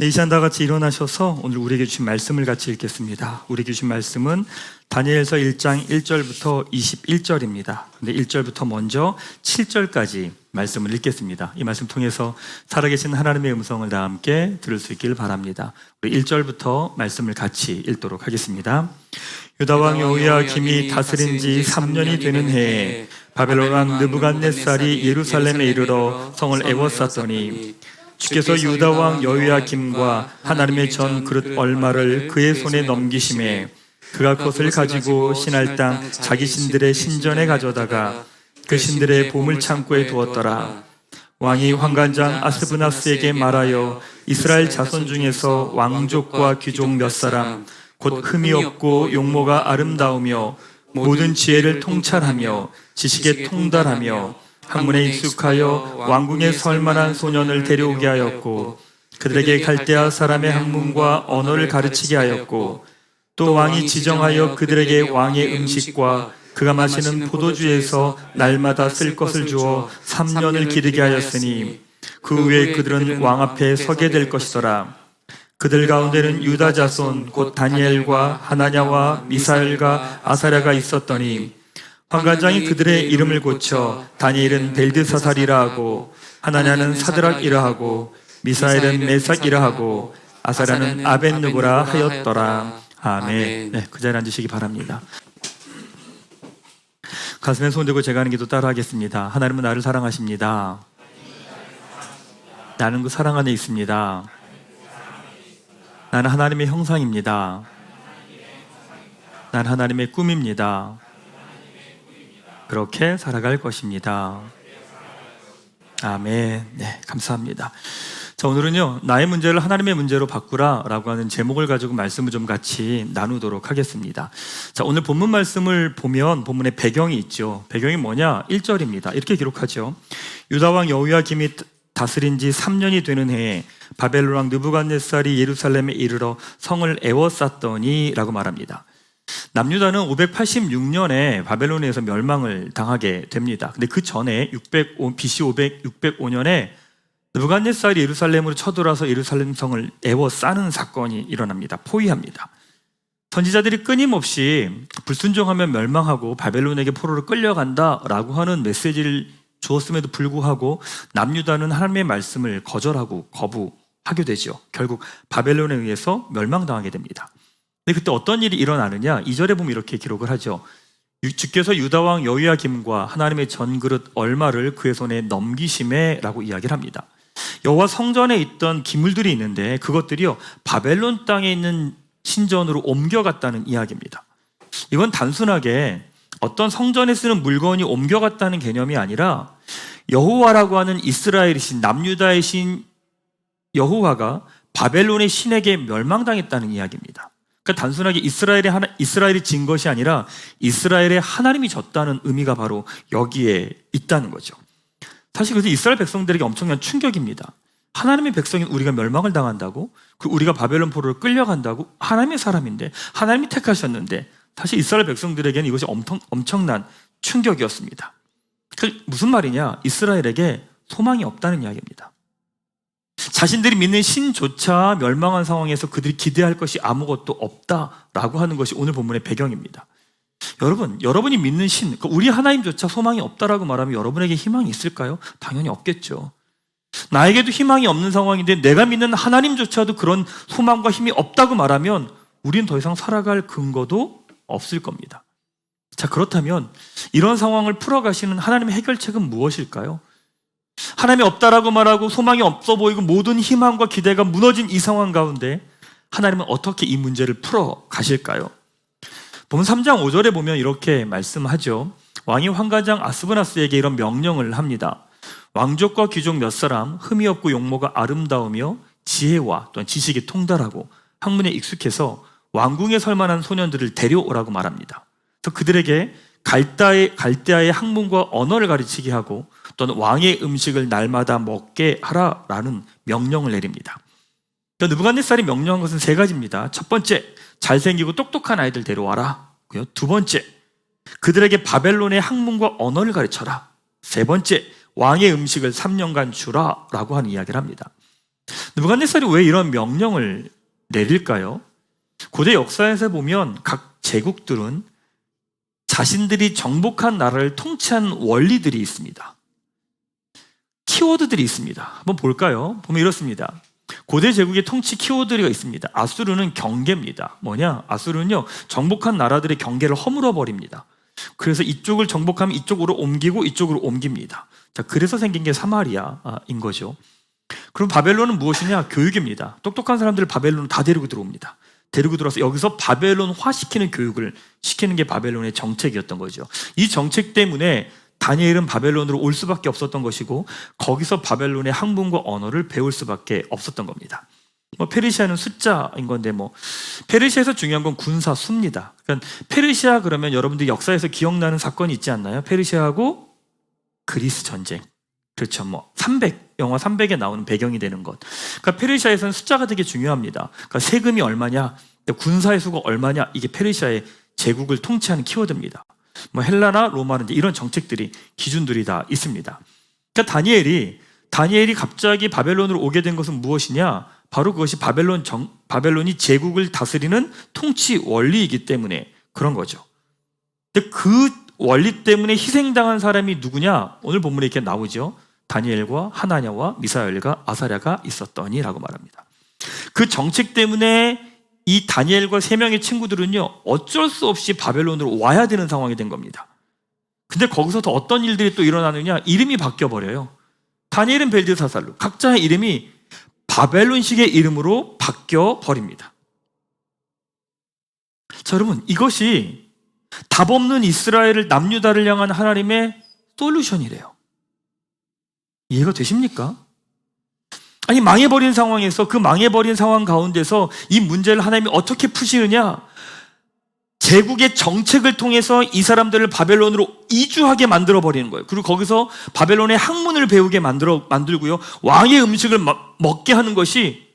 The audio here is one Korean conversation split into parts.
이 시간 다 같이 일어나셔서 오늘 우리에게 주신 말씀을 같이 읽겠습니다. 우리에게 주신 말씀은 다니엘서 1장 1절부터 21절입니다. 근데 1절부터 먼저 7절까지 말씀을 읽겠습니다. 이 말씀 통해서 살아계신 하나님의 음성을 다 함께 들을 수 있기를 바랍니다. 우리 1절부터 말씀을 같이 읽도록 하겠습니다. 유다왕 여호야김이 다스린 지 3년이 되는 해에 바벨론 왕 느부갓네살이 예루살렘에 이르러 성을 에워쌌더니 주께서 유다 왕 여호야김과 하나님의 전 그릇 얼마를 그의 손에 넘기심에 그가 그것을 가지고 신할 땅 자기 신들의 신전에 가져다가 그 신들의 보물 창고에 두었더라. 왕이 환관장 아스브나스에게 말하여 이스라엘 자손 중에서 왕족과 귀족 몇 사람 곧 흠이 없고 용모가 아름다우며 모든 지혜를 통찰하며 지식에 통달하며 학문에 익숙하여 왕궁에 설 만한 소년을 데려오게 하였고 그들에게 갈대아 사람의 학문과 언어를 가르치게 하였고 또 왕이 지정하여 그들에게 왕의 음식과 그가 마시는 포도주에서 날마다 쓸 것을 주어 3년을 기르게 하였으니 그 후에 그들은 왕 앞에 서게 될 것이더라. 그들 가운데는 유다 자손 곧 다니엘과 하나냐와 미사엘과 아사랴가 있었더니 환관장이 그들의 이름을 고쳐 다니엘은 벨드사살이라 하고 하나냐는 사드락이라 하고 미사엘은 메삭이라 하고 아사랴는 아벳느고라 하였더라. 아멘. 네, 그 자리에 앉으시기 바랍니다. 가슴에 손대고 제가 하는 기도 따라하겠습니다. 하나님은 나를 사랑하십니다. 나는 그 사랑 안에 있습니다. 나는 하나님의 형상입니다. 나는 하나님의 꿈입니다. 그렇게 살아갈 것입니다. 아멘. 네, 감사합니다. 자, 오늘은요, 나의 문제를 하나님의 문제로 바꾸라 라고 하는 제목을 가지고 말씀을 좀 같이 나누도록 하겠습니다. 자, 오늘 본문 말씀을 보면 본문에 배경이 있죠. 배경이 뭐냐? 1절입니다. 이렇게 기록하죠. 유다왕 여호야김이 다스린 지 3년이 되는 해에 바벨론 왕 느부갓네살이 예루살렘에 이르러 성을 에워쌌더니 라고 말합니다. 남유다는 586년에 바벨론에서 멸망을 당하게 됩니다. 근데 그 전에 BC 605년에 느부갓네살이 예루살렘으로 쳐들어와서 예루살렘 성을 에워싸는 사건이 일어납니다. 포위합니다. 선지자들이 끊임없이 불순종하면 멸망하고 바벨론에게 포로로 끌려간다라고 하는 메시지를 주었음에도 불구하고 남유다는 하나님의 말씀을 거절하고 거부하게 되죠. 결국 바벨론에 의해서 멸망당하게 됩니다. 근데 그때 어떤 일이 일어나느냐? 2절에 보면 이렇게 기록을 하죠. 주께서 유다왕 여호야김과 하나님의 전그릇 얼마를 그의 손에 넘기심에 라고 이야기를 합니다. 여호와 성전에 있던 기물들이 있는데 그것들이요 바벨론 땅에 있는 신전으로 옮겨갔다는 이야기입니다. 이건 단순하게 어떤 성전에 쓰는 물건이 옮겨갔다는 개념이 아니라 여호와라고 하는 이스라엘의 신, 남유다의 신 여호와가 바벨론의 신에게 멸망당했다는 이야기입니다. 그러니까 단순하게 이스라엘이 진 것이 아니라 이스라엘의 하나님이 졌다는 의미가 바로 여기에 있다는 거죠. 사실 그래서 이스라엘 백성들에게 엄청난 충격입니다. 하나님의 백성인 우리가 멸망을 당한다고? 우리가 바벨론 포로로 끌려간다고? 하나님의 사람인데, 하나님이 택하셨는데, 사실 이스라엘 백성들에게는 이것이 엄청난 충격이었습니다. 무슨 말이냐? 이스라엘에게 소망이 없다는 이야기입니다. 자신들이 믿는 신조차 멸망한 상황에서 그들이 기대할 것이 아무것도 없다라고 하는 것이 오늘 본문의 배경입니다. 여러분이 믿는 신, 우리 하나님조차 소망이 없다라고 말하면 여러분에게 희망이 있을까요? 당연히 없겠죠. 나에게도 희망이 없는 상황인데 내가 믿는 하나님조차도 그런 소망과 힘이 없다고 말하면 우리는 더 이상 살아갈 근거도 없을 겁니다. 자, 그렇다면 이런 상황을 풀어가시는 하나님의 해결책은 무엇일까요? 하나님이 없다라고 말하고 소망이 없어 보이고 모든 희망과 기대가 무너진 이 상황 가운데 하나님은 어떻게 이 문제를 풀어 가실까요? 본문 3장 5절에 보면 이렇게 말씀하죠. 왕이 환관장 아스브나스에게 이런 명령을 합니다. 왕족과 귀족 몇 사람 흠이 없고 용모가 아름다우며 지혜와 또한 지식이 통달하고 학문에 익숙해서 왕궁에 설 만한 소년들을 데려오라고 말합니다. 그래서 그들에게 갈대아의 학문과 언어를 가르치게 하고 또는 왕의 음식을 날마다 먹게 하라라는 명령을 내립니다. 느부갓네살이 명령한 것은 세 가지입니다. 첫 번째, 잘생기고 똑똑한 아이들 데려와라. 두 번째, 그들에게 바벨론의 학문과 언어를 가르쳐라. 세 번째, 왕의 음식을 3년간 주라 라고 하는 이야기를 합니다. 느부갓네살이 왜 이런 명령을 내릴까요? 고대 역사에서 보면 각 제국들은 자신들이 정복한 나라를 통치한 원리들이 있습니다. 키워드들이 있습니다. 한번 볼까요? 보면 이렇습니다. 고대 제국의 통치 키워드가 있습니다. 아수르는 경계입니다. 뭐냐? 아수르는요, 정복한 나라들의 경계를 허물어 버립니다. 그래서 이쪽을 정복하면 이쪽으로 옮기고 이쪽으로 옮깁니다. 자, 그래서 생긴 게 사마리아인 거죠. 그럼 바벨론은 무엇이냐? 교육입니다. 똑똑한 사람들을 바벨론으로 다 데리고 들어옵니다. 데리고 들어와서 여기서 바벨론화 시키는 교육을 시키는 게 바벨론의 정책이었던 거죠. 이 정책 때문에 다니엘은 바벨론으로 올 수밖에 없었던 것이고, 거기서 바벨론의 학문과 언어를 배울 수밖에 없었던 겁니다. 페르시아는 숫자인 건데, 페르시아에서 중요한 건 군사 수입니다. 그러니까 페르시아 그러면 여러분들 역사에서 기억나는 사건이 있지 않나요? 페르시아하고 그리스 전쟁. 그렇죠. 300, 영화 300에 나오는 배경이 되는 것. 그러니까 페르시아에서는 숫자가 되게 중요합니다. 그러니까 세금이 얼마냐, 군사의 수가 얼마냐, 이게 페르시아의 제국을 통치하는 키워드입니다. 헬라나 로마는 이제 이런 정책들이, 기준들이 다 있습니다. 그러니까 다니엘이 갑자기 바벨론으로 오게 된 것은 무엇이냐? 바로 그것이 바벨론이 제국을 다스리는 통치 원리이기 때문에 그런 거죠. 근데 그 원리 때문에 희생당한 사람이 누구냐? 오늘 본문에 이렇게 나오죠. 다니엘과 하나냐와 미사엘과 아사랴가 있었더니라고 말합니다. 그 정책 때문에 이 다니엘과 세 명의 친구들은요, 어쩔 수 없이 바벨론으로 와야 되는 상황이 된 겁니다. 근데 거기서 또 어떤 일들이 또 일어나느냐? 이름이 바뀌어버려요. 다니엘은 벨드사살로, 각자의 이름이 바벨론식의 이름으로 바뀌어버립니다. 자, 여러분, 이것이 답 없는 이스라엘을, 남유다를 향한 하나님의 솔루션이래요. 이해가 되십니까? 아니, 망해버린 상황에서, 그 망해버린 상황 가운데서 이 문제를 하나님이 어떻게 푸시느냐? 제국의 정책을 통해서 이 사람들을 바벨론으로 이주하게 만들어버리는 거예요. 그리고 거기서 바벨론의 학문을 배우게 만들고요, 왕의 음식을 먹게 하는 것이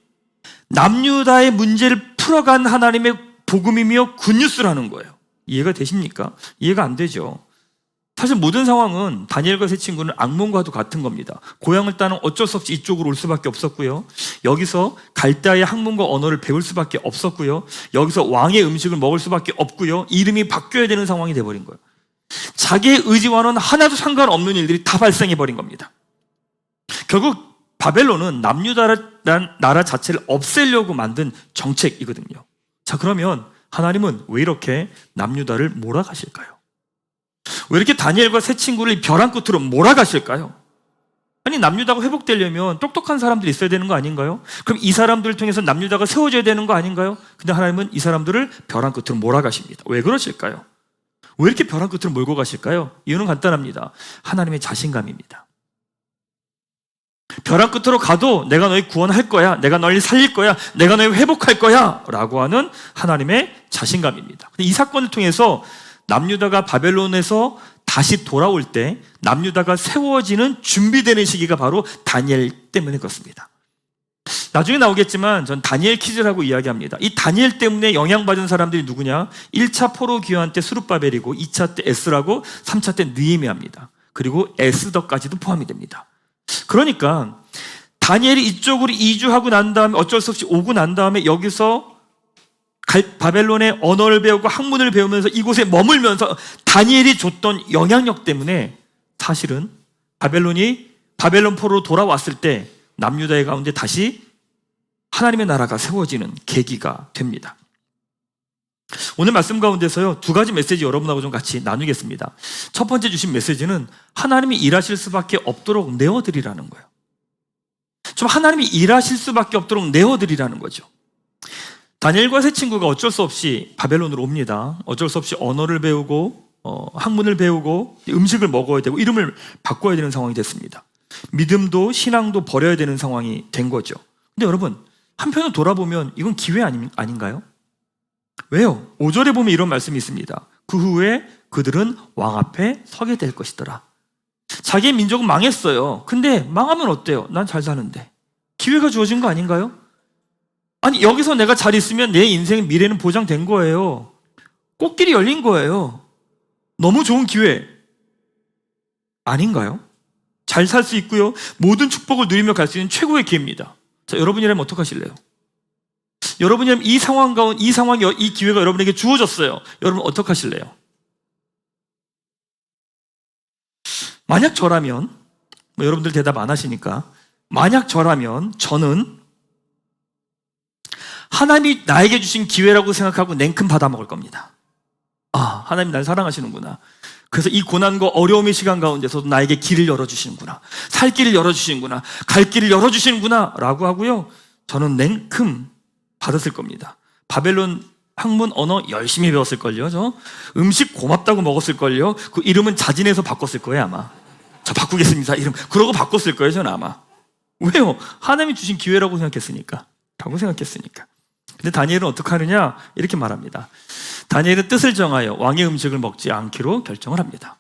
남유다의 문제를 풀어간 하나님의 복음이며 굿뉴스라는 거예요. 이해가 되십니까? 이해가 안 되죠. 사실 모든 상황은 다니엘과 세 친구는 악몽과도 같은 겁니다. 고향을 따는 어쩔 수 없이 이쪽으로 올 수밖에 없었고요, 여기서 갈대아의 학문과 언어를 배울 수밖에 없었고요, 여기서 왕의 음식을 먹을 수밖에 없고요, 이름이 바뀌어야 되는 상황이 돼버린 거예요. 자기의 의지와는 하나도 상관없는 일들이 다 발생해버린 겁니다. 결국 바벨론은 남유다라는 나라 자체를 없애려고 만든 정책이거든요. 자, 그러면 하나님은 왜 이렇게 남유다를 몰아가실까요? 왜 이렇게 다니엘과 세 친구를 벼랑 끝으로 몰아가실까요? 아니, 남유다가 회복되려면 똑똑한 사람들이 있어야 되는 거 아닌가요? 그럼 이 사람들을 통해서 남유다가 세워져야 되는 거 아닌가요? 근데 하나님은 이 사람들을 벼랑 끝으로 몰아가십니다. 왜 그러실까요? 왜 이렇게 벼랑 끝으로 몰고 가실까요? 이유는 간단합니다. 하나님의 자신감입니다. 벼랑 끝으로 가도 내가 너희 구원할 거야, 내가 너희 살릴 거야, 내가 너희 회복할 거야 라고 하는 하나님의 자신감입니다. 근데 이 사건을 통해서 남유다가 바벨론에서 다시 돌아올 때 남유다가 세워지는 준비되는 시기가 바로 다니엘 때문에 그렇습니다. 나중에 나오겠지만 전 다니엘 퀴즈라고 이야기합니다. 이 다니엘 때문에 영향받은 사람들이 누구냐? 1차 포로 귀환 때 스룹바벨이고, 2차 때 에스라고, 3차 때 느헤미야입니다. 그리고 에스더까지도 포함이 됩니다. 그러니까 다니엘이 이쪽으로 이주하고 난 다음에, 어쩔 수 없이 오고 난 다음에 바벨론의 언어를 배우고 학문을 배우면서 이곳에 머물면서 다니엘이 줬던 영향력 때문에 사실은 바벨론 포로로 돌아왔을 때 남유다의 가운데 다시 하나님의 나라가 세워지는 계기가 됩니다. 오늘 말씀 가운데서요, 두 가지 메시지 여러분하고 좀 같이 나누겠습니다. 첫 번째 주신 메시지는 하나님이 일하실 수밖에 없도록 내어드리라는 거예요. 좀 하나님이 일하실 수밖에 없도록 내어드리라는 거죠. 다니엘과 세 친구가 어쩔 수 없이 바벨론으로 옵니다. 어쩔 수 없이 언어를 배우고 학문을 배우고 음식을 먹어야 되고 이름을 바꿔야 되는 상황이 됐습니다. 믿음도 신앙도 버려야 되는 상황이 된 거죠. 근데 여러분, 한편으로 돌아보면 이건 기회 아닌가요? 왜요? 5절에 보면 이런 말씀이 있습니다. 그 후에 그들은 왕 앞에 서게 될 것이더라. 자기의 민족은 망했어요. 근데 망하면 어때요? 난 잘 사는데. 기회가 주어진 거 아닌가요? 아니, 여기서 내가 잘 있으면 내 인생 미래는 보장된 거예요. 꽃길이 열린 거예요. 너무 좋은 기회 아닌가요? 잘 살 수 있고요, 모든 축복을 누리며 갈 수 있는 최고의 기회입니다. 자, 여러분이라면 어떡하실래요? 여러분이라면 이 상황이, 이 기회가 여러분에게 주어졌어요. 여러분 어떡하실래요? 만약 저라면, 여러분들 대답 안 하시니까, 만약 저라면 저는 하나님이 나에게 주신 기회라고 생각하고 냉큼 받아먹을 겁니다. 아, 하나님 날 사랑하시는구나. 그래서 이 고난과 어려움의 시간 가운데서도 나에게 길을 열어주시는구나. 살 길을 열어주시는구나. 갈 길을 열어주시는구나. 라고 하고요. 저는 냉큼 받았을 겁니다. 바벨론 학문 언어 열심히 배웠을걸요. 저 음식 고맙다고 먹었을걸요. 그 이름은 자진해서 바꿨을 거예요 아마. 저 바꾸겠습니다 이름. 그러고 바꿨을 거예요 저는 아마. 왜요? 하나님이 주신 기회라고 생각했으니까. 라고 생각했으니까. 근데 다니엘은 어떻게 하느냐? 이렇게 말합니다. 다니엘은 뜻을 정하여 왕의 음식을 먹지 않기로 결정을 합니다.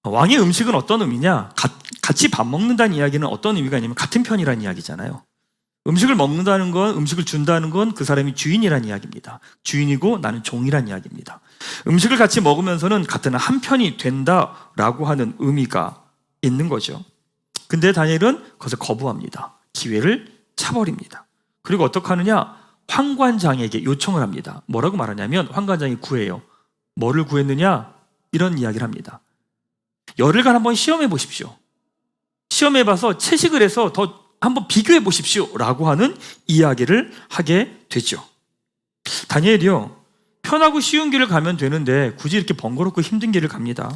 왕의 음식은 어떤 의미냐? 같이 밥 먹는다는 이야기는 어떤 의미가 있냐면 같은 편이라는 이야기잖아요. 음식을 먹는다는 건, 음식을 준다는 건 그 사람이 주인이라는 이야기입니다. 주인이고 나는 종이라는 이야기입니다. 음식을 같이 먹으면서는 같은 한 편이 된다라고 하는 의미가 있는 거죠. 근데 다니엘은 그것을 거부합니다. 기회를 차버립니다. 그리고 어떻게 하느냐? 환관장에게 요청을 합니다. 뭐라고 말하냐면 환관장이 구해요. 뭐를 구했느냐? 이런 이야기를 합니다. 열흘간 한번 시험해 보십시오. 시험해봐서 채식을 해서 더 한번 비교해 보십시오 라고 하는 이야기를 하게 되죠. 다니엘이요, 편하고 쉬운 길을 가면 되는데 굳이 이렇게 번거롭고 힘든 길을 갑니다.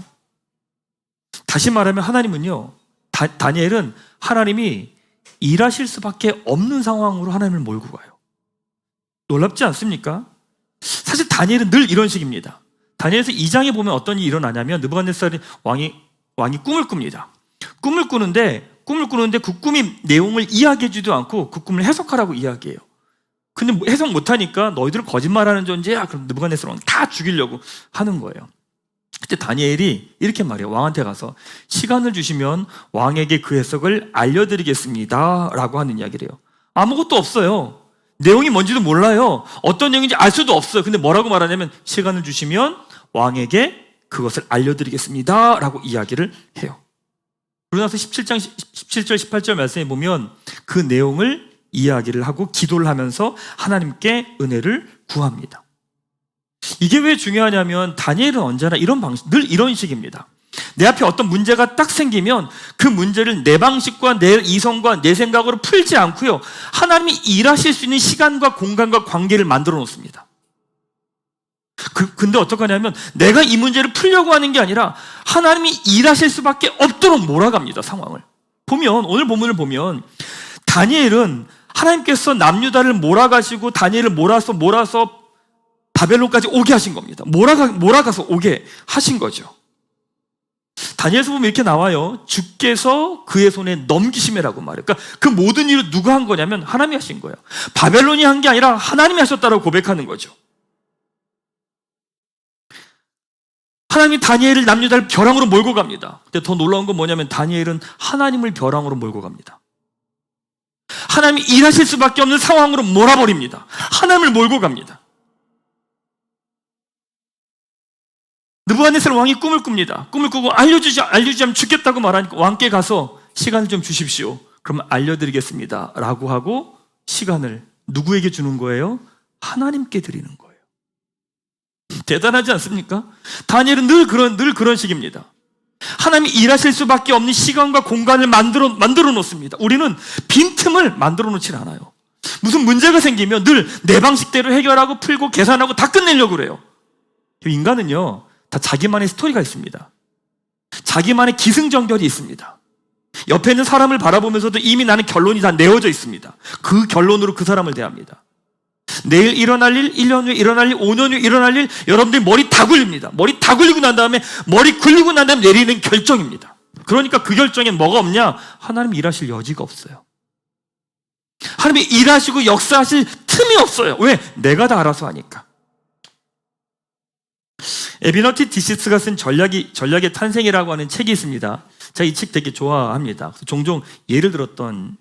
다시 말하면 하나님은요, 다니엘은 하나님이 일하실 수밖에 없는 상황으로 하나님을 몰고 가요. 놀랍지 않습니까? 사실 다니엘은 늘 이런 식입니다. 다니엘서 2장에 보면 어떤 일이 일어나냐면 느부갓네살 왕이 꿈을 꿉니다. 꿈을 꾸는데 그 꿈이 내용을 이야기해주지도 않고 그 꿈을 해석하라고 이야기해요. 근데 해석 못하니까 너희들은 거짓말하는 존재야. 그럼 느부갓네살 왕 다 죽이려고 하는 거예요. 그때 다니엘이 이렇게 말해요. 왕한테 가서 시간을 주시면 왕에게 그 해석을 알려드리겠습니다 라고 하는 이야기를 해요. 아무것도 없어요. 내용이 뭔지도 몰라요. 어떤 내용인지 알 수도 없어요. 근데 뭐라고 말하냐면 시간을 주시면 왕에게 그것을 알려드리겠습니다 라고 이야기를 해요. 그러고 나서 17절 18절 말씀에 보면 그 내용을 이야기를 하고 기도를 하면서 하나님께 은혜를 구합니다. 이게 왜 중요하냐면 다니엘은 언제나 늘 이런 식입니다. 내 앞에 어떤 문제가 딱 생기면 그 문제를 내 방식과 내 이성과 내 생각으로 풀지 않고요, 하나님이 일하실 수 있는 시간과 공간과 관계를 만들어 놓습니다. 근데 어떡하냐면 내가 이 문제를 풀려고 하는 게 아니라 하나님이 일하실 수밖에 없도록 몰아갑니다. 상황을 보면, 오늘 본문을 보면 다니엘은 하나님께서 남유다를 몰아가시고 다니엘을 몰아서 바벨론까지 오게 하신 겁니다. 몰아가서 오게 하신 거죠. 다니엘서 보면 이렇게 나와요. 주께서 그의 손에 넘기심이라고 말해요. 그러니까 그 모든 일을 누가 한 거냐면 하나님이 하신 거예요. 바벨론이 한 게 아니라 하나님이 하셨다고 고백하는 거죠. 하나님이 다니엘을 남유다를 벼랑으로 몰고 갑니다. 근데 더 놀라운 건 뭐냐면 다니엘은 하나님을 벼랑으로 몰고 갑니다. 하나님이 일하실 수밖에 없는 상황으로 몰아버립니다. 하나님을 몰고 갑니다. 느부갓네살 왕이 꿈을 꿉니다. 꿈을 꾸고 알려주자면 죽겠다고 말하니까 왕께 가서 시간을 좀 주십시오. 그러면 알려드리겠습니다 라고 하고 시간을 누구에게 주는 거예요? 하나님께 드리는 거예요. 대단하지 않습니까? 다니엘은 늘 그런 식입니다. 하나님이 일하실 수밖에 없는 시간과 공간을 만들어 놓습니다. 우리는 빈틈을 만들어 놓질 않아요. 무슨 문제가 생기면 늘 내 방식대로 해결하고 풀고 계산하고 다 끝내려고 그래요. 인간은요, 다 자기만의 스토리가 있습니다. 자기만의 기승전결이 있습니다. 옆에 있는 사람을 바라보면서도 이미 나는 결론이 다 내어져 있습니다. 그 결론으로 그 사람을 대합니다. 내일 일어날 일, 1년 후에 일어날 일, 5년 후에 일어날 일, 여러분들이 머리 다 굴립니다. 머리 다 굴리고 난 다음에 내리는 결정입니다. 그러니까 그 결정에 뭐가 없냐? 하나님이 일하실 여지가 없어요. 하나님이 일하시고 역사하실 틈이 없어요. 왜? 내가 다 알아서 하니까. 에비너티 디시스가 쓴 전략의 탄생이라고 하는 책이 있습니다. 제가 이 책 되게 좋아합니다. 종종 예를 들었던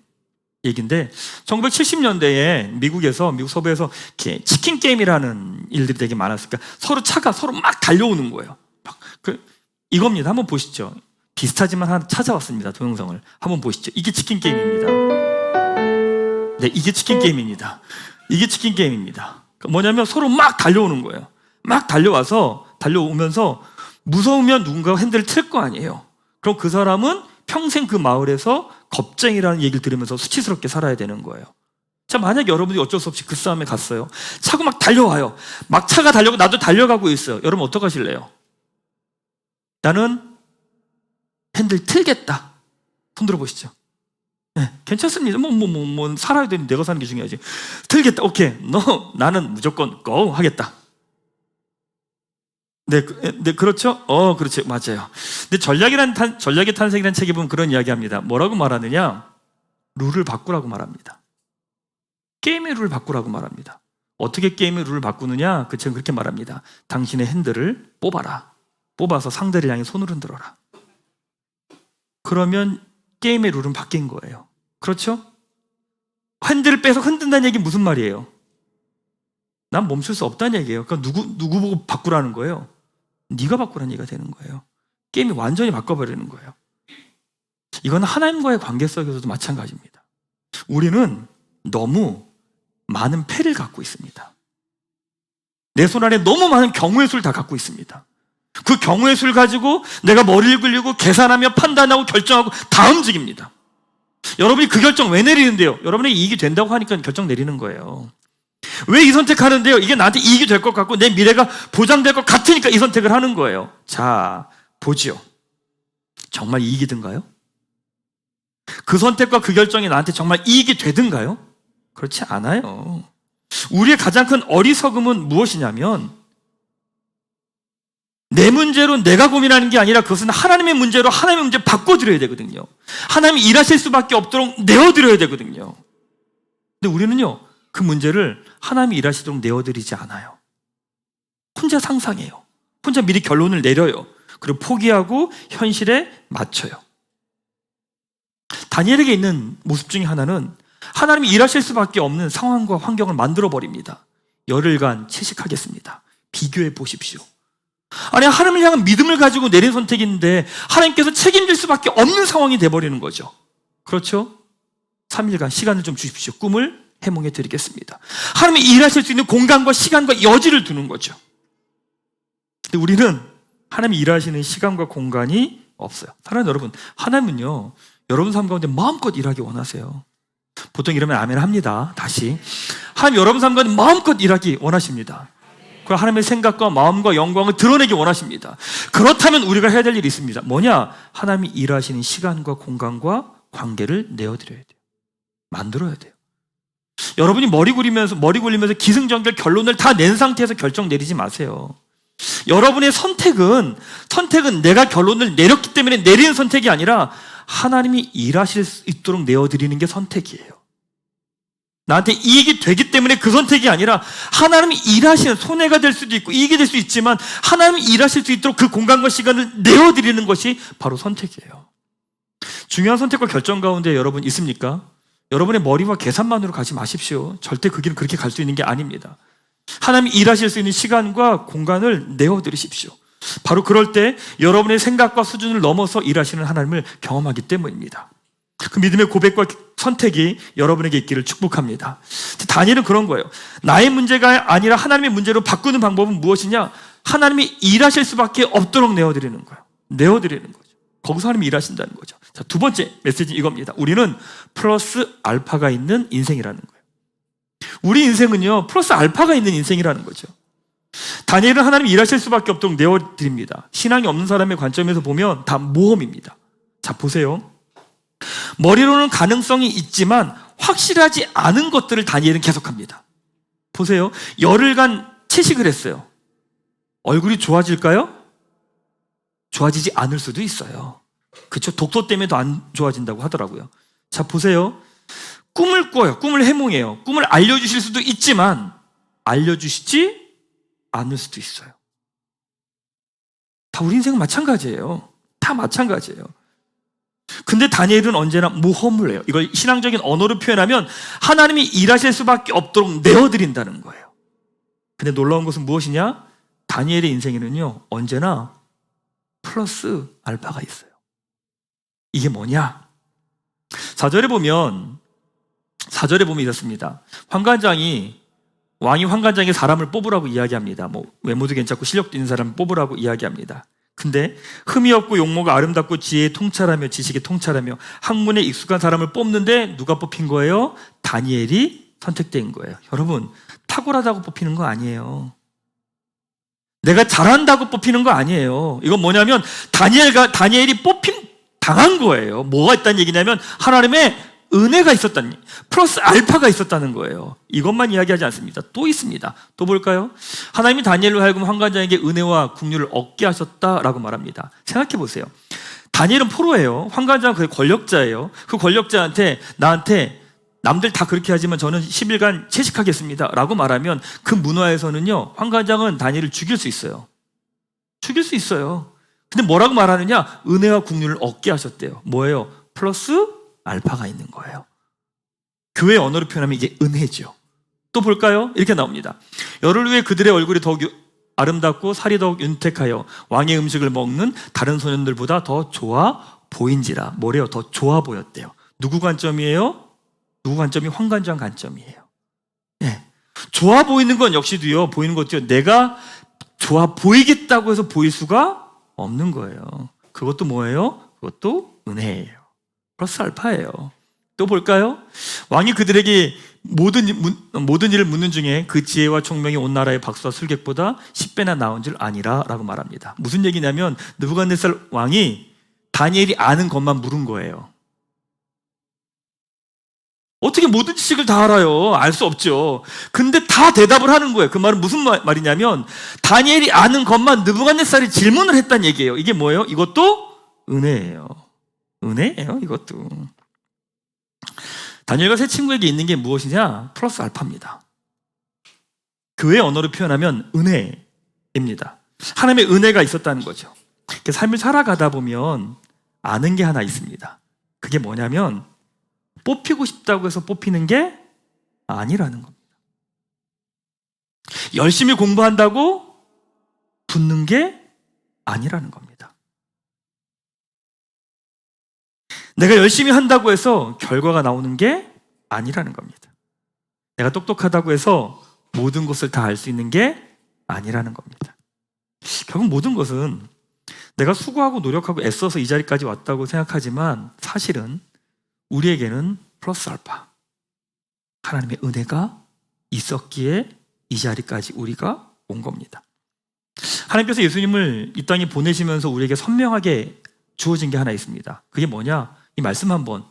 얘기인데 1970년대에 미국 서부에서 치킨 게임이라는 일들이 되게 많았으니까 차가 서로 막 달려오는 거예요. 이겁니다. 한번 보시죠. 비슷하지만 하나 찾아왔습니다. 동영상을 한번 보시죠. 이게 치킨 게임입니다. 네, 이게 치킨 게임입니다. 이게 치킨 게임입니다. 뭐냐면 서로 막 달려오는 거예요. 막 달려오면서 무서우면 누군가 핸들을 틀 거 아니에요. 그럼 그 사람은 평생 그 마을에서 겁쟁이라는 얘기를 들으면서 수치스럽게 살아야 되는 거예요. 자, 만약에 여러분이 어쩔 수 없이 그 싸움에 갔어요. 차가 막 달려와요. 막 차가 달려고 나도 달려가고 있어요. 여러분 어떡하실래요? 나는 핸들 틀겠다. 손 들어보시죠. 네, 괜찮습니다. 살아야 되니 내가 사는 게 중요하지. 틀겠다. 오케이. 나는 무조건 go 하겠다. 네, 그렇죠? 그렇지. 맞아요. 근데 전략의 탄생이라는 책에 보면 그런 이야기 합니다. 뭐라고 말하느냐? 룰을 바꾸라고 말합니다. 게임의 룰을 바꾸라고 말합니다. 어떻게 게임의 룰을 바꾸느냐? 그 책은 그렇게 말합니다. 당신의 핸들을 뽑아라. 뽑아서 상대를 향해 손을 흔들어라. 그러면 게임의 룰은 바뀐 거예요. 그렇죠? 핸들을 빼서 흔든다는 얘기는 무슨 말이에요? 난 멈출 수 없다는 얘기예요. 그러니까 누구 보고 바꾸라는 거예요? 네가 바꾸라는 얘기가 되는 거예요. 게임이 완전히 바꿔버리는 거예요. 이건 하나님과의 관계 속에서도 마찬가지입니다. 우리는 너무 많은 패를 갖고 있습니다. 내 손 안에 너무 많은 경우의 수를 다 갖고 있습니다. 그 경우의 수를 가지고 내가 머리를 굴리고 계산하며 판단하고 결정하고 다 움직입니다. 여러분이 그 결정 왜 내리는데요? 여러분의 이익이 된다고 하니까 결정 내리는 거예요. 왜 이 선택하는데요? 이게 나한테 이익이 될 것 같고 내 미래가 보장될 것 같으니까 이 선택을 하는 거예요. 자, 보지요. 정말 이익이든가요? 그 선택과 그 결정이 나한테 정말 이익이 되든가요? 그렇지 않아요. 우리의 가장 큰 어리석음은 무엇이냐면 내 문제로 내가 고민하는 게 아니라 그것은 하나님의 문제로 하나님의 문제 바꿔드려야 되거든요. 하나님이 일하실 수밖에 없도록 내어드려야 되거든요. 근데 우리는요, 그 문제를 하나님이 일하시도록 내어드리지 않아요. 혼자 상상해요. 혼자 미리 결론을 내려요. 그리고 포기하고 현실에 맞춰요. 다니엘에게 있는 모습 중에 하나는 하나님이 일하실 수밖에 없는 상황과 환경을 만들어버립니다. 열흘간 채식하겠습니다. 비교해 보십시오. 아니, 하나님을 향한 믿음을 가지고 내린 선택인데 하나님께서 책임질 수밖에 없는 상황이 돼버리는 거죠. 그렇죠? 3일간 시간을 좀 주십시오. 꿈을 해몽해 드리겠습니다. 하나님이 일하실 수 있는 공간과 시간과 여지를 두는 거죠. 근데 우리는 하나님이 일하시는 시간과 공간이 없어요. 사랑하는 여러분, 하나님은요, 여러분 삶 가운데 마음껏 일하기 원하세요. 보통 이러면 아멘 합니다. 다시. 하나님 여러분 삶 가운데 마음껏 일하기 원하십니다. 그 하나님의 생각과 마음과 영광을 드러내기 원하십니다. 그렇다면 우리가 해야 될 일이 있습니다. 뭐냐? 하나님이 일하시는 시간과 공간과 관계를 내어드려야 돼요. 만들어야 돼요. 여러분이 머리 굴리면서 기승전결 결론을 다 낸 상태에서 결정 내리지 마세요. 여러분의 선택은 내가 결론을 내렸기 때문에 내리는 선택이 아니라 하나님이 일하실 수 있도록 내어드리는 게 선택이에요. 나한테 이익이 되기 때문에 그 선택이 아니라 하나님이 일하시는, 손해가 될 수도 있고 이익이 될 수 있지만 하나님이 일하실 수 있도록 그 공간과 시간을 내어드리는 것이 바로 선택이에요. 중요한 선택과 결정 가운데 여러분 있습니까? 여러분의 머리와 계산만으로 가지 마십시오. 절대 그 길은 그렇게 갈 수 있는 게 아닙니다. 하나님이 일하실 수 있는 시간과 공간을 내어드리십시오. 바로 그럴 때 여러분의 생각과 수준을 넘어서 일하시는 하나님을 경험하기 때문입니다. 그 믿음의 고백과 선택이 여러분에게 있기를 축복합니다. 다니엘은 그런 거예요. 나의 문제가 아니라 하나님의 문제로 바꾸는 방법은 무엇이냐? 하나님이 일하실 수밖에 없도록 내어드리는 거예요. 내어드리는 거죠. 거기서 하나님이 일하신다는 거죠. 자, 두 번째 메시지는 이겁니다. 우리는 플러스 알파가 있는 인생이라는 거예요. 우리 인생은요, 플러스 알파가 있는 인생이라는 거죠. 다니엘은 하나님이 일하실 수밖에 없도록 내어드립니다. 신앙이 없는 사람의 관점에서 보면 다 모험입니다. 자, 보세요. 머리로는 가능성이 있지만 확실하지 않은 것들을 다니엘은 계속합니다. 보세요. 열흘간 채식을 했어요. 얼굴이 좋아질까요? 좋아지지 않을 수도 있어요. 그렇죠? 독소 때문에 더 안 좋아진다고 하더라고요. 자, 보세요. 꿈을 꿔요. 꿈을 해몽해요. 꿈을 알려주실 수도 있지만 알려주시지 않을 수도 있어요. 다 우리 인생은 마찬가지예요. 다 마찬가지예요. 근데 다니엘은 언제나 모험을 해요. 이걸 신앙적인 언어로 표현하면 하나님이 일하실 수밖에 없도록 내어드린다는 거예요. 근데 놀라운 것은 무엇이냐? 다니엘의 인생에는요, 언제나 플러스 알파가 있어요. 이게 뭐냐? 4절에 보면 4절에 보면 이렇습니다. 왕이 환관장에 사람을 뽑으라고 이야기합니다. 외모도 괜찮고 실력도 있는 사람을 뽑으라고 이야기합니다. 근데 흠이 없고 용모가 아름답고 지혜에 통찰하며 지식에 통찰하며 학문에 익숙한 사람을 뽑는데 누가 뽑힌 거예요? 다니엘이 선택된 거예요. 여러분, 탁월하다고 뽑히는 거 아니에요. 내가 잘한다고 뽑히는 거 아니에요. 이건 뭐냐면 다니엘이 당한 거예요. 뭐가 있다는 얘기냐면 하나님의 은혜가 있었다는, 플러스 알파가 있었다는 거예요. 이것만 이야기하지 않습니다. 또 있습니다. 또 볼까요? 하나님이 다니엘로 하여금 환관장에게 은혜와 국류를 얻게 하셨다라고 말합니다. 생각해 보세요. 다니엘은 포로예요. 환관장은 그 권력자예요. 그 권력자한테 나한테 남들 다 그렇게 하지만 저는 10일간 채식하겠습니다 라고 말하면 그 문화에서는요, 환관장은 다니엘을 죽일 수 있어요. 죽일 수 있어요. 근데 뭐라고 말하느냐? 은혜와 국류를 얻게 하셨대요. 뭐예요? 플러스 알파가 있는 거예요. 교회의 언어로 표현하면 이게 은혜죠. 또 볼까요? 이렇게 나옵니다. 열흘 후에 그들의 얼굴이 더욱 아름답고 살이 더욱 윤택하여 왕의 음식을 먹는 다른 소년들보다 더 좋아 보인지라. 뭐래요? 더 좋아 보였대요. 누구 관점이에요? 누구 관점이? 환관장 관점이에요. 네. 좋아 보이는 건 역시도요, 보이는 것도요, 내가 좋아 보이겠다고 해서 보일 수가 없는 거예요. 그것도 뭐예요? 그것도 은혜예요. 플러스 알파예요. 또 볼까요? 왕이 그들에게 모든 일을 묻는 중에 그 지혜와 총명이 온 나라의 박수와 술객보다 10배나 나온 줄 아니라 라고 말합니다. 무슨 얘기냐면 느부갓네살 왕이 다니엘이 아는 것만 물은 거예요. 어떻게 모든 지식을 다 알아요? 알 수 없죠. 근데 다 대답을 하는 거예요. 그 말은 무슨 말이냐면 다니엘이 아는 것만 느부갓네살이 질문을 했다는 얘기예요. 이게 뭐예요? 이것도 은혜예요. 은혜예요, 이것도. 다니엘과 세 친구에게 있는 게 무엇이냐? 플러스 알파입니다. 교회의 언어로 표현하면 은혜입니다. 하나님의 은혜가 있었다는 거죠. 삶을 살아가다 보면 아는 게 하나 있습니다. 그게 뭐냐면 뽑히고 싶다고 해서 뽑히는 게 아니라는 겁니다. 열심히 공부한다고 붙는 게 아니라는 겁니다. 내가 열심히 한다고 해서 결과가 나오는 게 아니라는 겁니다. 내가 똑똑하다고 해서 모든 것을 다 알 수 있는 게 아니라는 겁니다. 결국 모든 것은 내가 수고하고 노력하고 애써서 이 자리까지 왔다고 생각하지만 사실은 우리에게는 플러스 알파, 하나님의 은혜가 있었기에 이 자리까지 우리가 온 겁니다. 하나님께서 예수님을 이 땅에 보내시면서 우리에게 선명하게 주어진 게 하나 있습니다. 그게 뭐냐? 이 말씀 한번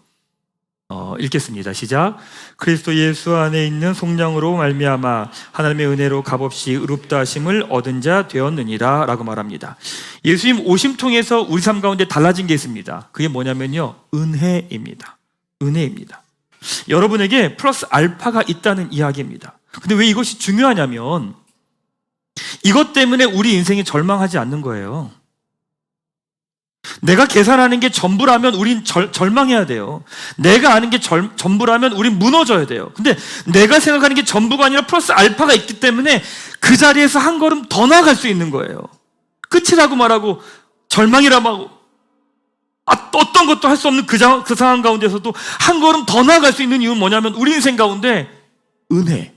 읽겠습니다. 시작. 그리스도 예수 안에 있는 속량으로 말미암아 하나님의 은혜로 값없이 의롭다 하심을 얻은 자 되었느니라 라고 말합니다. 예수님 오심 통해서 우리 삶 가운데 달라진 게 있습니다. 그게 뭐냐면요, 은혜입니다. 은혜입니다. 여러분에게 플러스 알파가 있다는 이야기입니다. 근데 왜 이것이 중요하냐면 이것 때문에 우리 인생이 절망하지 않는 거예요. 내가 계산하는 게 전부라면 우린 절망해야 돼요. 내가 아는 게 전부라면 우린 무너져야 돼요. 근데 내가 생각하는 게 전부가 아니라 플러스 알파가 있기 때문에 그 자리에서 한 걸음 더 나아갈 수 있는 거예요. 끝이라고 말하고 절망이라고 하고 어떤 것도 할 수 없는 그 상황 가운데서도 한 걸음 더 나아갈 수 있는 이유는 뭐냐면 우리 인생 가운데 은혜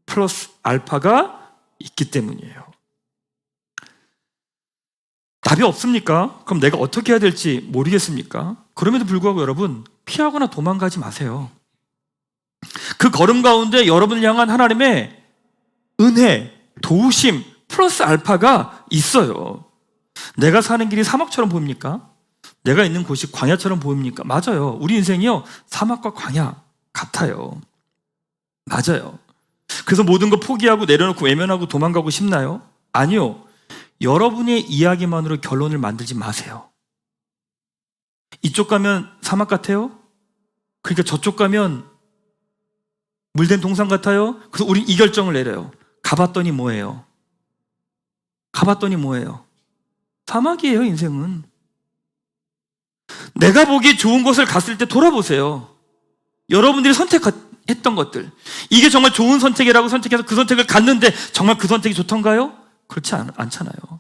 플러스 알파가 있기 때문이에요. 답이 없습니까? 그럼 내가 어떻게 해야 될지 모르겠습니까? 그럼에도 불구하고 여러분, 피하거나 도망가지 마세요. 그 걸음 가운데 여러분을 향한 하나님의 은혜, 도우심, 플러스 알파가 있어요. 내가 사는 길이 사막처럼 보입니까? 내가 있는 곳이 광야처럼 보입니까? 맞아요. 우리 인생이요, 사막과 광야 같아요. 맞아요. 그래서 모든 거 포기하고 내려놓고 외면하고 도망가고 싶나요? 아니요. 여러분의 이야기만으로 결론을 만들지 마세요. 이쪽 가면 사막 같아요? 그러니까 저쪽 가면 물된 동산 같아요? 그래서 우린 이 결정을 내려요. 가봤더니 뭐예요? 가봤더니 뭐예요? 사막이에요, 인생은. 내가 보기에 좋은 곳을 갔을 때 돌아보세요. 여러분들이 선택했던 것들, 이게 정말 좋은 선택이라고 선택해서 그 선택을 갔는데 정말 그 선택이 좋던가요? 그렇지 않잖아요.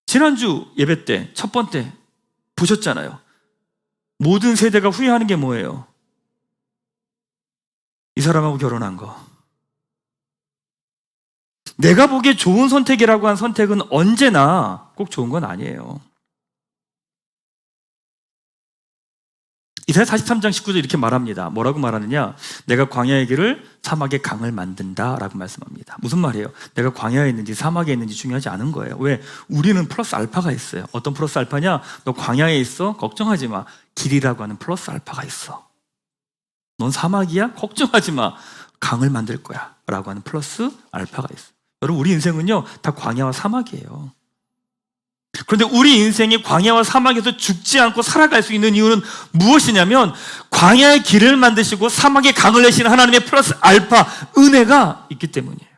지난주 예배 때 첫 번째 보셨잖아요. 모든 세대가 후회하는 게 뭐예요? 이 사람하고 결혼한 거. 내가 보기에 좋은 선택이라고 한 선택은 언제나 꼭 좋은 건 아니에요. 이사야 43장 19절 이렇게 말합니다. 뭐라고 말하느냐? 내가 광야의 길을 사막의 강을 만든다라고 말씀합니다. 무슨 말이에요? 내가 광야에 있는지 사막에 있는지 중요하지 않은 거예요. 왜? 우리는 플러스 알파가 있어요. 어떤 플러스 알파냐? 너 광야에 있어? 걱정하지 마. 길이라고 하는 플러스 알파가 있어. 넌 사막이야? 걱정하지 마. 강을 만들 거야 라고 하는 플러스 알파가 있어. 여러분, 우리 인생은요 다 광야와 사막이에요. 그런데 우리 인생이 광야와 사막에서 죽지 않고 살아갈 수 있는 이유는 무엇이냐면, 광야의 길을 만드시고 사막에 강을 내시는 하나님의 플러스 알파 은혜가 있기 때문이에요.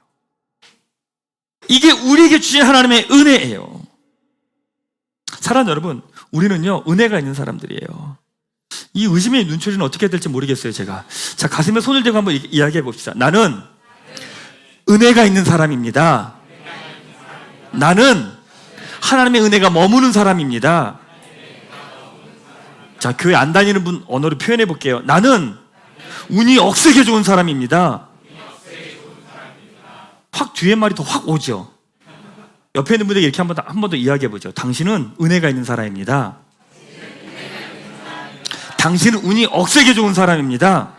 이게 우리에게 주신 하나님의 은혜예요. 사랑하는 여러분, 우리는요 은혜가 있는 사람들이에요. 이 의심의 눈초리는 어떻게 해야 될지 모르겠어요. 제가 자, 가슴에 손을 대고 한번 이야기해 봅시다. 나는 은혜가 있는 사람입니다. 나는 하나님의 은혜가 머무는 사람입니다. 자, 교회 안 다니는 분 언어로 표현해 볼게요. 나는 운이 억세게 좋은 사람입니다. 확 뒤에 말이 더 확 오죠. 옆에 있는 분에게 이렇게 한 번 더 이야기해 보죠. 당신은 은혜가 있는 사람입니다. 당신은 운이 억세게 좋은 사람입니다.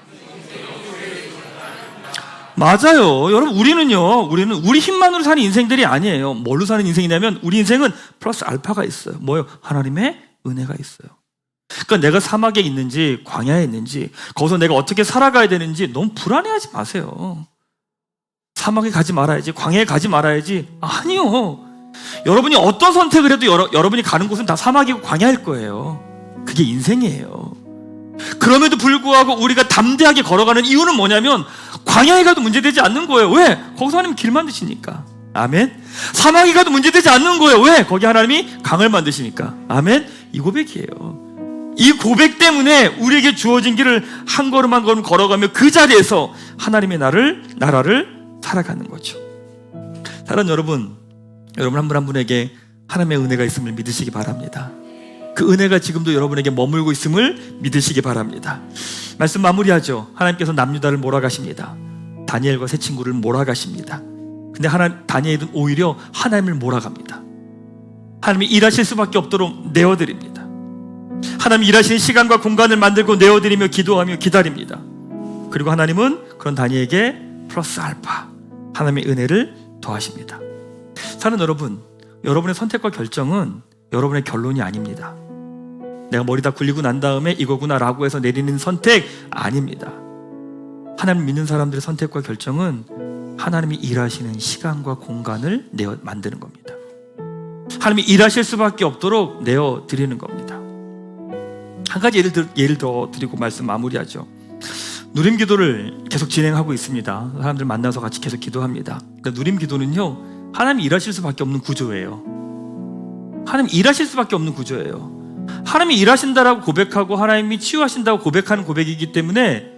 맞아요. 여러분, 우리는 우리 힘만으로 사는 인생들이 아니에요. 뭘로 사는 인생이냐면, 우리 인생은 플러스 알파가 있어요. 뭐예요? 하나님의 은혜가 있어요. 그러니까 내가 사막에 있는지 광야에 있는지, 거기서 내가 어떻게 살아가야 되는지 너무 불안해하지 마세요. 사막에 가지 말아야지, 광야에 가지 말아야지. 아니요. 여러분이 어떤 선택을 해도 여러분이 가는 곳은 다 사막이고 광야일 거예요. 그게 인생이에요. 그럼에도 불구하고 우리가 담대하게 걸어가는 이유는 뭐냐면, 광야에 가도 문제되지 않는 거예요. 왜? 거기서 하나님 길 만드시니까. 아멘. 사막에 가도 문제되지 않는 거예요. 왜? 거기 하나님이 강을 만드시니까. 아멘. 이 고백이에요. 이 고백 때문에 우리에게 주어진 길을 한 걸음 한 걸음 걸어가며 그 자리에서 하나님의 나라를 살아가는 거죠. 사랑하는 여러분 한 분 한 분에게 하나님의 은혜가 있음을 믿으시기 바랍니다. 그 은혜가 지금도 여러분에게 머물고 있음을 믿으시기 바랍니다. 말씀 마무리하죠. 하나님께서 남유다를 몰아가십니다. 다니엘과 세 친구를 몰아가십니다. 근데 다니엘은 오히려 하나님을 몰아갑니다. 하나님이 일하실 수밖에 없도록 내어드립니다. 하나님이 일하시는 시간과 공간을 만들고 내어드리며 기도하며 기다립니다. 그리고 하나님은 그런 다니엘에게 플러스 알파 하나님의 은혜를 더하십니다. 사랑하는 여러분, 여러분의 선택과 결정은 여러분의 결론이 아닙니다. 내가 머리 다 굴리고 난 다음에 이거구나 라고 해서 내리는 선택 아닙니다. 하나님 믿는 사람들의 선택과 결정은 하나님이 일하시는 시간과 공간을 만드는 겁니다. 하나님이 일하실 수밖에 없도록 내어드리는 겁니다. 한 가지 예를 더 드리고 말씀 마무리하죠. 누림기도를 계속 진행하고 있습니다. 사람들 만나서 같이 계속 기도합니다. 그러니까 누림기도는요, 하나님이 일하실 수밖에 없는 구조예요. 하나님 일하실 수밖에 없는 구조예요. 하나님이 일하신다라고 고백하고 하나님이 치유하신다고 고백하는 고백이기 때문에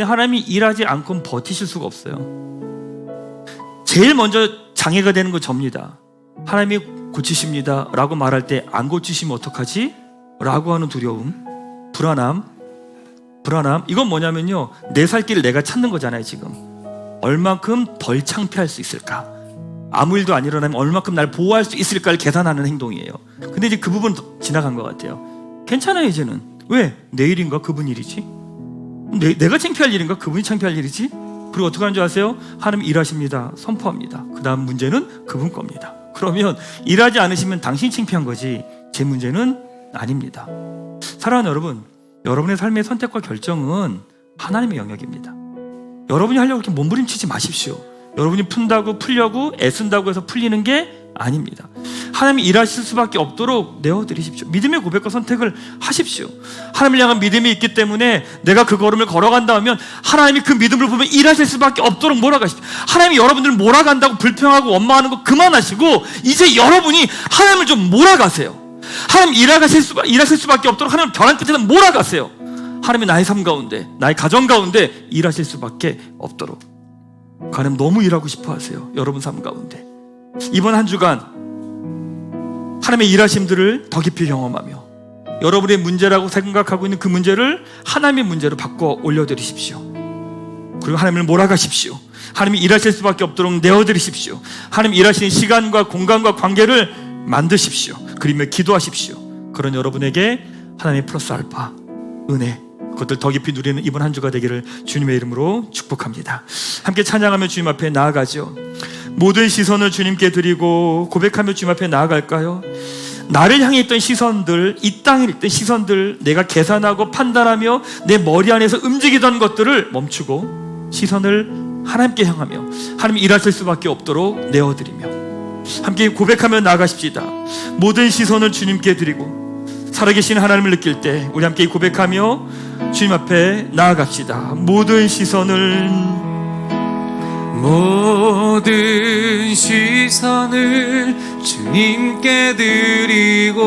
하나님이 일하지 않고는 버티실 수가 없어요. 제일 먼저 장애가 되는 건 접니다. 하나님이 고치십니다 라고 말할 때 안 고치시면 어떡하지? 라고 하는 두려움, 불안함. 이건 뭐냐면요, 내 살 길을 내가 찾는 거잖아요. 지금 얼만큼 덜 창피할 수 있을까, 아무 일도 안 일어나면 얼만큼 날 보호할 수 있을까를 계산하는 행동이에요. 근데 이제 그 부분 지나간 것 같아요. 괜찮아요 이제는. 왜? 내 일인가 그분 일이지? 내가 창피할 일인가 그분이 창피할 일이지? 그리고 어떻게 하는 줄 아세요? 하나님 일하십니다 선포합니다. 그 다음 문제는 그분 겁니다. 그러면 일하지 않으시면 당신이 창피한 거지 제 문제는 아닙니다. 사랑하는 여러분, 여러분의 삶의 선택과 결정은 하나님의 영역입니다. 여러분이 하려고 이렇게 몸부림치지 마십시오. 여러분이 푼다고 풀려고 애쓴다고 해서 풀리는 게 아닙니다. 하나님이 일하실 수밖에 없도록 내어드리십시오. 믿음의 고백과 선택을 하십시오. 하나님을 향한 믿음이 있기 때문에 내가 그 걸음을 걸어간다 하면 하나님이 그 믿음을 보면 일하실 수밖에 없도록 몰아가십시오. 하나님이 여러분들을 몰아간다고 불평하고 원망하는 거 그만하시고 이제 여러분이 하나님을 좀 몰아가세요. 하나님 일하실 수밖에 없도록 하나님 벼랑 끝에서 몰아가세요. 하나님이 나의 삶 가운데, 나의 가정 가운데 일하실 수밖에 없도록. 하나님 너무 일하고 싶어 하세요. 여러분 삶 가운데 이번 한 주간 하나님의 일하심들을 더 깊이 경험하며 여러분의 문제라고 생각하고 있는 그 문제를 하나님의 문제로 바꿔 올려드리십시오. 그리고 하나님을 몰아가십시오. 하나님이 일하실 수밖에 없도록 내어드리십시오. 하나님 일하시는 시간과 공간과 관계를 만드십시오. 그리며 기도하십시오. 그런 여러분에게 하나님의 플러스 알파 은혜, 그것들 더 깊이 누리는 이번 한 주가 되기를 주님의 이름으로 축복합니다. 함께 찬양하며 주님 앞에 나아가죠. 모든 시선을 주님께 드리고 고백하며 주님 앞에 나아갈까요? 나를 향해 있던 시선들, 이 땅에 있던 시선들, 내가 계산하고 판단하며 내 머리 안에서 움직이던 것들을 멈추고 시선을 하나님께 향하며 하나님이 일하실 수밖에 없도록 내어드리며 함께 고백하며 나아가십시다. 모든 시선을 주님께 드리고 살아계신 하나님을 느낄 때 우리 함께 고백하며 주님 앞에 나아갑시다. 모든 시선을 주님께 드리고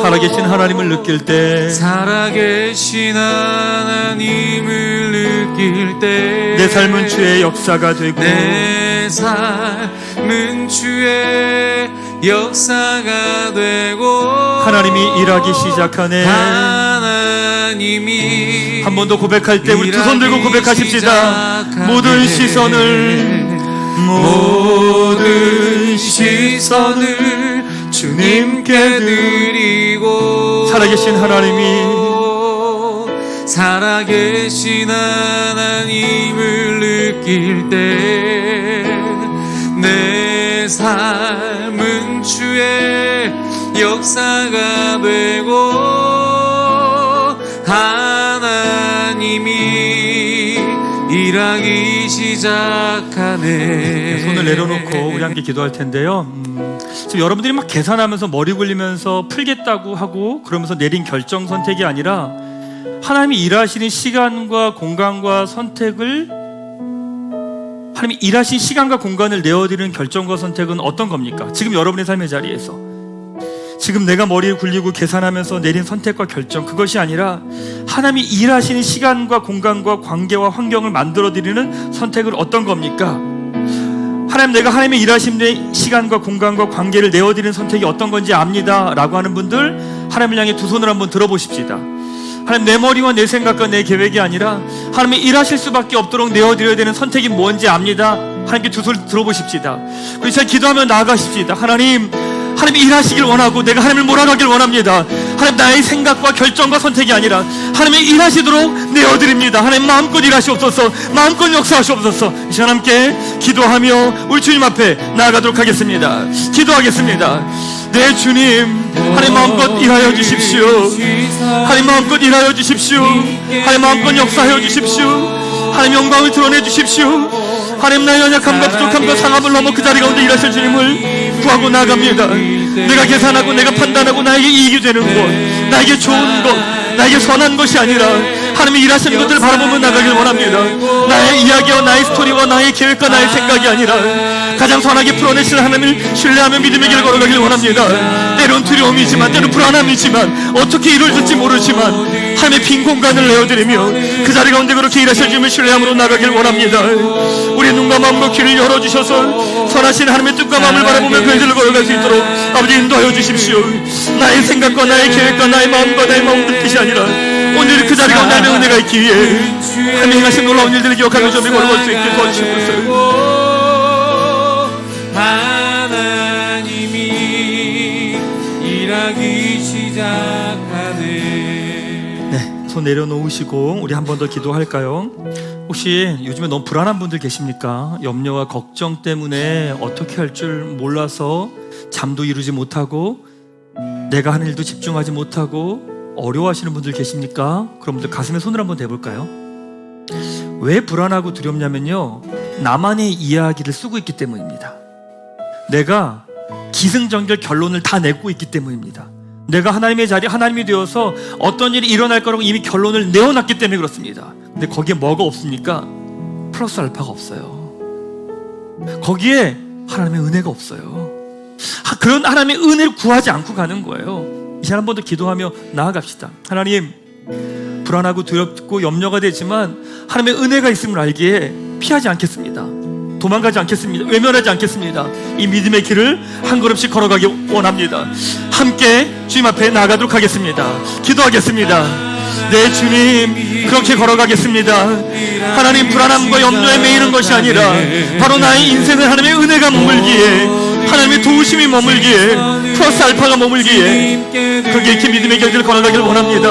살아계신 하나님을 느낄 때 살아계신 하나님을 느낄 때 내 삶은 주의 역사가 되고 내 삶은 주의 역사가 되고 하나님이 일하기 시작하네. 하나님이 한 번 더 고백할 때 우리 두 손 들고 고백하십시다. 모든 시선을 주님께 드리고 살아계신 하나님이 살아계신 하나님을 느낄 때 내 삶은 주의 역사가 되고 하나님이 일하기 시작하네. 손을 내려놓고 우리 함께 기도할 텐데요. 지금 여러분들이 막 계산하면서 머리 굴리면서 풀겠다고 하고 그러면서 내린 결정 선택이 아니라 하나님이 일하시는 시간과 공간과 선택을 하나님이 일하신 시간과 공간을 내어드리는 결정과 선택은 어떤 겁니까? 지금 여러분의 삶의 자리에서 지금 내가 머리를 굴리고 계산하면서 내린 선택과 결정, 그것이 아니라 하나님이 일하시는 시간과 공간과 관계와 환경을 만들어드리는 선택은 어떤 겁니까? 하나님, 내가 하나님의 일하심의 시간과 공간과 관계를 내어드리는 선택이 어떤 건지 압니다 라고 하는 분들, 하나님을 향해 두 손을 한번 들어보십시다. 하나님, 내 머리와 내 생각과 내 계획이 아니라 하나님이 일하실 수밖에 없도록 내어드려야 되는 선택이 뭔지 압니다. 하나님께 두 손을 들어보십시다. 그리고 잘 기도하며 나아가십시다. 하나님이 일하시길 원하고 내가 하나님을 몰아가길 원합니다. 하나님, 나의 생각과 결정과 선택이 아니라 하나님이 일하시도록 내어드립니다. 하나님, 마음껏 일하시옵소서. 마음껏 역사하시옵소서. 이 시간 함께 기도하며 우리 주님 앞에 나아가도록 하겠습니다. 기도하겠습니다. 네, 주님, 하나님 마음껏 일하여 주십시오. 하나님 마음껏 일하여 주십시오. 하나님 마음껏 역사하여 주십시오. 하나님 영광을 드러내 주십시오. 하나님, 나의 연약함과 부족함과 상함을 넘어 그 자리 가운데 일하실 주님을 구하고 나갑니다. 내가 계산하고 내가 판단하고 나에게 이익이 되는 것, 나에게 좋은 것, 나에게 선한 것이 아니라 하나님이 일하시는 것들을 바라보며 나가길 원합니다. 나의 이야기와 나의 스토리와 나의 계획과 나의 생각이 아니라 가장 선하게 풀어내시는 하나님을 신뢰하며 믿음의 길을 걸어가길 원합니다. 때론 두려움이지만, 때론 불안함이지만, 어떻게 이루어질지 모르지만 하나님의 빈 공간을 내어드리며 그 자리 가운데 그렇게 일하실 주님을 신뢰함으로 나가길 원합니다. 우리의 눈과 마음과 귀를 열어주셔서 선하신 하나님의 뜻과 마음을 바라보며 그 길을 걸어갈 수 있도록 아버지 인도하여 주십시오. 나의 생각과 나의 계획과 나의 마음과 나의 마음들 뜻이 아니라 오늘 그 자리 가운데 하나님의 은혜가 있기에 하나님이 하신 놀라운 일들을 기억하며 좀 걸어갈 수 있게 도와주시옵소서. 하나님이 일하기 시작하네. 네, 손 내려놓으시고 우리 한 번 더 기도할까요? 혹시 요즘에 너무 불안한 분들 계십니까? 염려와 걱정 때문에 어떻게 할 줄 몰라서 잠도 이루지 못하고 내가 하는 일도 집중하지 못하고 어려워하시는 분들 계십니까? 그럼 분들 가슴에 손을 한번 대볼까요? 왜 불안하고 두렵냐면요, 나만의 이야기를 쓰고 있기 때문입니다. 내가 기승전결 결론을 다 내고 있기 때문입니다. 내가 하나님의 자리, 하나님이 되어서 어떤 일이 일어날 거라고 이미 결론을 내어놨기 때문에 그렇습니다. 근데 거기에 뭐가 없습니까? 플러스 알파가 없어요. 거기에 하나님의 은혜가 없어요. 그런 하나님의 은혜를 구하지 않고 가는 거예요. 이제 한 번 더 기도하며 나아갑시다. 하나님, 불안하고 두렵고 염려가 되지만 하나님의 은혜가 있음을 알기에 피하지 않겠습니다. 도망가지 않겠습니다. 외면하지 않겠습니다. 이 믿음의 길을 한 걸음씩 걸어가기 원합니다. 함께 주님 앞에 나가도록 하겠습니다. 기도하겠습니다. 네, 주님, 그렇게 걸어가겠습니다. 하나님, 불안함과 염려에 매이는 것이 아니라 바로 나의 인생은 하나님의 은혜가 머물기에, 하나님의 도우심이 머물기에, 플러스 알파가 머물기에, 그렇게 이렇게 믿음의 길을 걸어가기를 원합니다.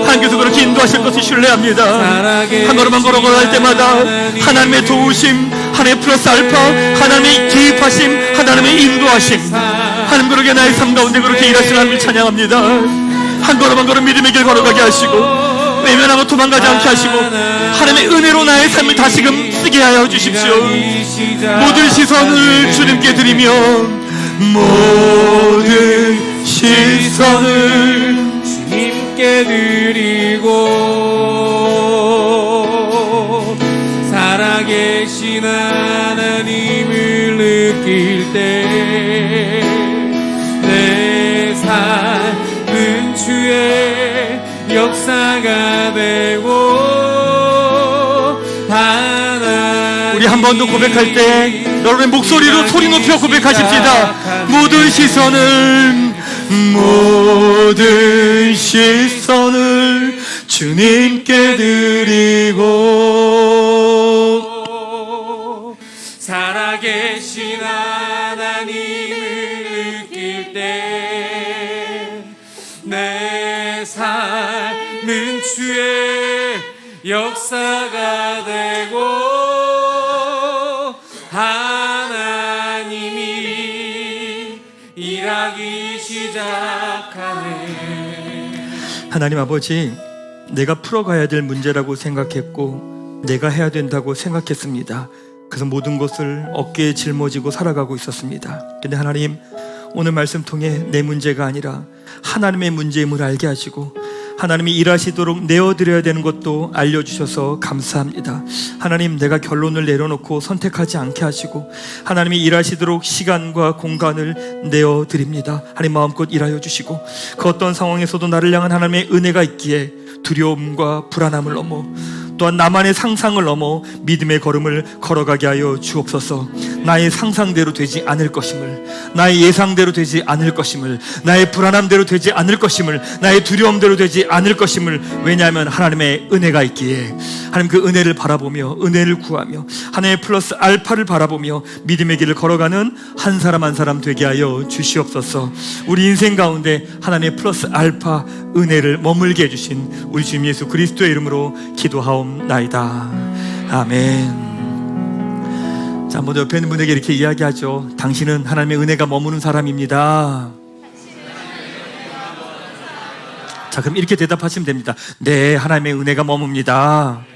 하나님께서 그렇게 인도하실 것을 신뢰합니다. 한 걸음 한 걸음 걸어갈 때마다 하나님의 도우심, 하나님의 플러스 알파, 하나님의 개입하심, 하나님의 인도하심, 하나님 그렇게 나의 삶 가운데 그렇게 일하시는 하나님을 찬양합니다. 한 걸음 한 걸음 믿음의 길 걸어가게 하시고, 외면하고 도망가지 않게 하시고, 하나님의 은혜로 나의 삶을 다시금 쓰게 하여 주십시오. 모든 시선을 주님께 드리며, 모든 시선을 주님께 드리고, 살아계신 하나님을 느낄 때 내 삶은 주의 역사가 되고, 우리 한 번 더 고백할 때 여러분의 목소리로 소리 높여 고백하십시다. 모든 시선을 주님께 드리고, 살아계신 하나님을 느낄 때 내 삶은 주의 역사가 되고, 하나님이 일하기 시작하네. 하나님 아버지, 내가 풀어가야 될 문제라고 생각했고 내가 해야 된다고 생각했습니다. 그래서 모든 것을 어깨에 짊어지고 살아가고 있었습니다. 근데 하나님, 오늘 말씀 통해 내 문제가 아니라 하나님의 문제임을 알게 하시고 하나님이 일하시도록 내어드려야 되는 것도 알려주셔서 감사합니다. 하나님, 내가 결론을 내려놓고 선택하지 않게 하시고 하나님이 일하시도록 시간과 공간을 내어드립니다. 하나님, 마음껏 일하여 주시고 그 어떤 상황에서도 나를 향한 하나님의 은혜가 있기에 두려움과 불안함을 넘어 또한 나만의 상상을 넘어 믿음의 걸음을 걸어가게 하여 주옵소서. 나의 상상대로 되지 않을 것임을, 나의 예상대로 되지 않을 것임을, 나의 불안함대로 되지 않을 것임을, 나의 두려움대로 되지 않을 것임을, 왜냐하면 하나님의 은혜가 있기에 하나님 그 은혜를 바라보며 은혜를 구하며 하나님의 플러스 알파를 바라보며 믿음의 길을 걸어가는 한 사람 한 사람 되게 하여 주시옵소서. 우리 인생 가운데 하나님의 플러스 알파 은혜를 머물게 해주신 우리 주님 예수 그리스도의 이름으로 기도하옵나이다. 아멘. 자, 한번 옆에 있는 분에게 이렇게 이야기하죠. 당신은 하나님의 은혜가 머무는 사람입니다. 자, 그럼 이렇게 대답하시면 됩니다. 네, 하나님의 은혜가 머뭅니다.